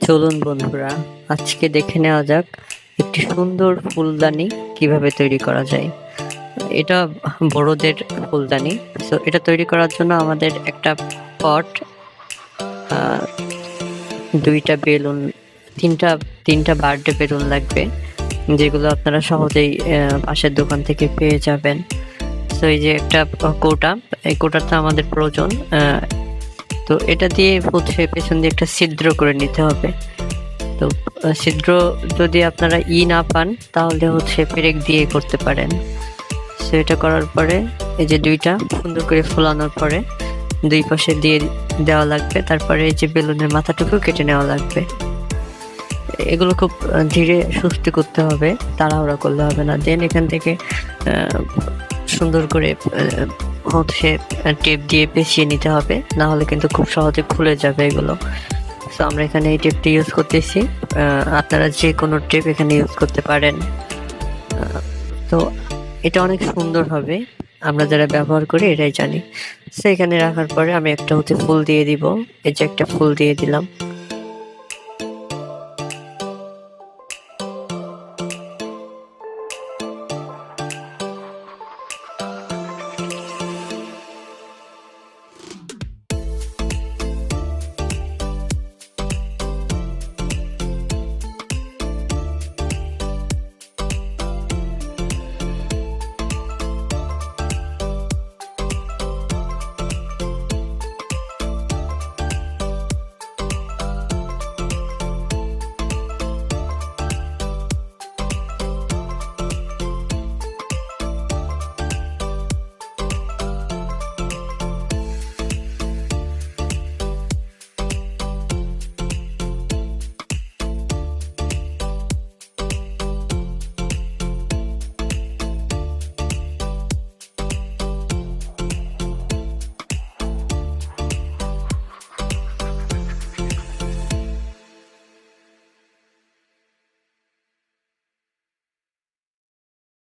চলুন বন্ধুরা, আজকে দেখে নেওয়া যাক একটি সুন্দর ফুলদানি কিভাবে তৈরি করা যায়। এটা বড়দের ফুলদানি। তো এটা তৈরি করার জন্য আমাদের একটা পট, দুইটা বেলুন, তিনটা তিনটা বার্থডে বেলুন লাগবে, যেগুলো আপনারা সহজেই পাশের দোকান থেকে পেয়ে যাবেন। তো এই যে একটা কোটা, এই কোটাটা আমাদের প্রয়োজন। তো এটা দিয়ে হচ্ছে পেছন দিয়ে একটা ছিদ্র করে নিতে হবে। তো ছিদ্র যদি আপনারা না পান তাহলে হচ্ছে পেরেক দিয়ে করতে পারেন। তো এটা করার পরে এই যে দুইটা সুন্দর করে ফোলানোর পরে দুই পাশে দিয়ে দেওয়া লাগবে। তারপরে এই যে বেলুনের মাথাটুকু কেটে নেওয়া লাগবে। এগুলো খুব ধীরে সুস্থে করতে হবে, তাড়াহুড়া করলে হবে না। দেন এখান থেকে সুন্দর করে হচ্ছে টেপ দিয়ে পেঁচিয়ে নিতে হবে, না হলে কিন্তু খুব সহজে খুলে যাবে এগুলো। তো আমরা এখানে এই টেপটি ইউজ করতেছি, আপনারা যে কোনো টেপ এখানে ইউজ করতে পারেন। তো এটা অনেক সুন্দর হবে, আমরা যারা ব্যবহার করি এটাই জানি। তো এখানে রাখার পরে আমি একটা হচ্ছে ফুল দিয়ে দিব। এই যে একটা ফুল দিয়ে দিলাম।